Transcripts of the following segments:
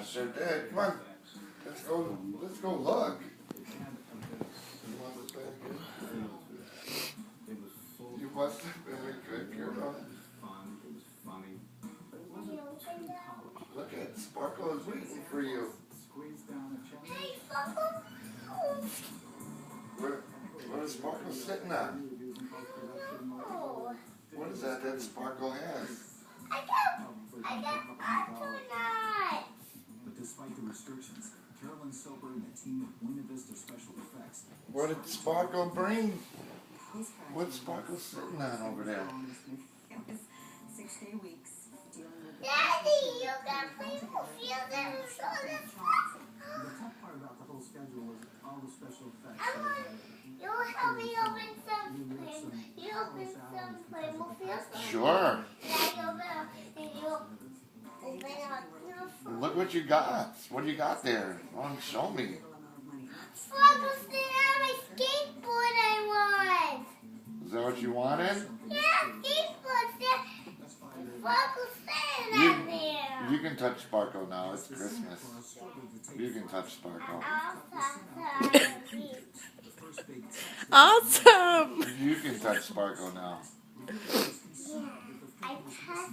sure did. Come on. Let's go look. You must have been a good girl. Look at Sparkle is waiting for you. Hey, Sparkle. What is Sparkle sitting on? Oh. What is that Sparkle has? I got astronauts. But despite the restrictions, Carolyn Soper and the team at Buena Vista Special Effects. What did Sparkle bring? What's Sparkle sitting on over there? It was 6-day weeks dealing with Daddy, you got Playmobil field and show this one. The tough part about the whole schedule was all the special effects. You'll help me open some Playmobil. You open some Playmobil fields? Sure. Daddy, open up. Look what you got. What do you got there? Oh, show me. Sparkle sitting on my skateboard I want. Is that what you wanted? Yeah, skateboard. Sparkle sitting on there. You can touch Sparkle now. It's Christmas. You can touch Sparkle. Awesome! You can touch Sparkle now. I touched her.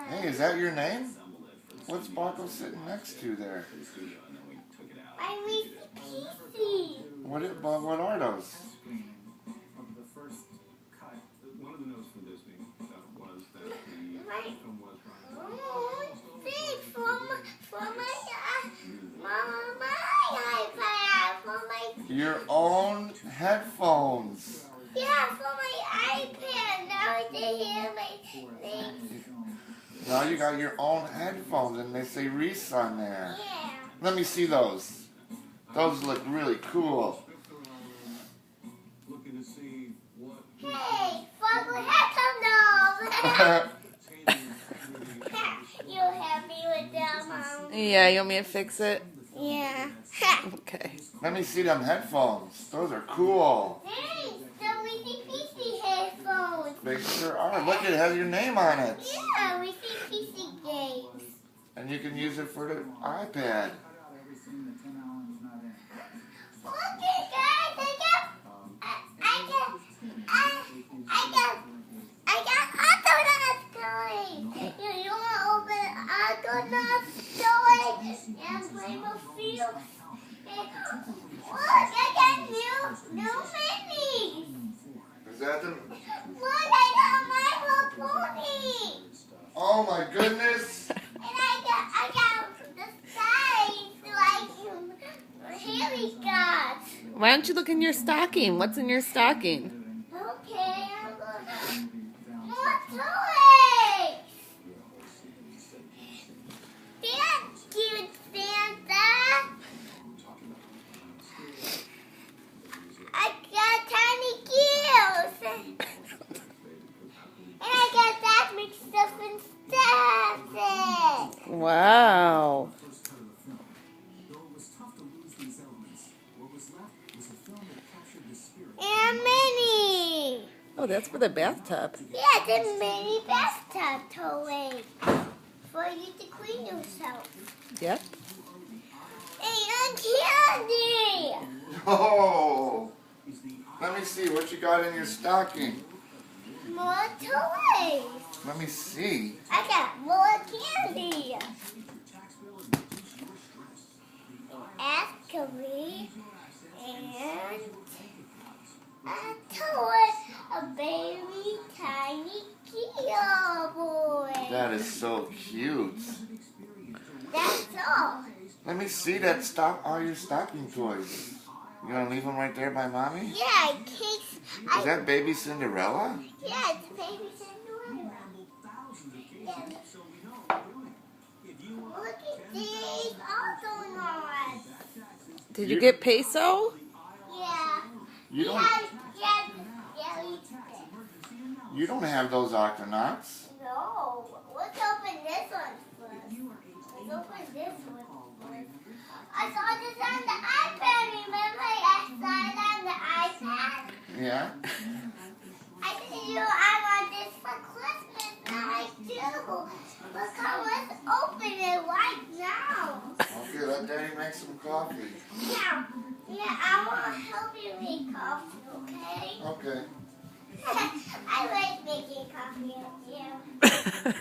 Hey, is that your name? What's Sparkle sitting next to there? I'm Reese Peasy. What are those? The first cut, one of the notes from Disney was that the film was Thanks for my iPad, for my Your own headphones. yeah, for my iPad. Now I can hear my things. Now you got your own headphones and they say Reese on there. Yeah. Let me see those. Those look really cool. looking to see what Hey, Sparkle, here come those. You happy with them, Mom? Yeah, you want me to fix it? Yeah. Okay. Let me see them headphones. Those are cool. Hey, the Reese Peasy headphones. They sure are. Look, it has your name on it. Yeah, Reese Peasy games. And you can use it for the iPad. everything that Tim Allen is not in. Look at guys, I got Octonauts toys. You want to open Octonauts toys and play with field? Look, I got new minis. Is that them? Look, I got My Little Pony. Oh my goodness. And I got the size like Haley got. Why don't you look in your stocking? What's in your stocking? Okay, I'm going more toys. Thank you, Santa. I got tiny gills. And I got that mixed stuff and stuff. Wow. First cut of the film. Though it was tough to lose these elements, what was left was a film that captured the spirit. And mini. Oh, that's for the bathtub. Yeah, the mini bathtub toy for you to clean yourself. Yep. And candy. Oh. Let me see what you got in your stocking. More toys. Let me see. I got more candy. Actually, and a toy, a baby tiny Kia boy. That is so cute. That's all. Let me see all your stocking toys. You gonna leave them right there by mommy? Yeah, cakes. Is that baby Cinderella? Yeah, it's baby Cinderella. Yeah. Look at these Octonauts. Did you get peso? Yeah. You don't. You don't have those Octonauts. No. Let's open this one first. Let's open this one first. I saw this on the iPad. Remember, I saw it on the iPad. Yeah. I said, I want this for Christmas. Now I do. Look how let's open it right now. some coffee. Yeah, I want to help you make coffee, okay? Okay. I like making coffee with you.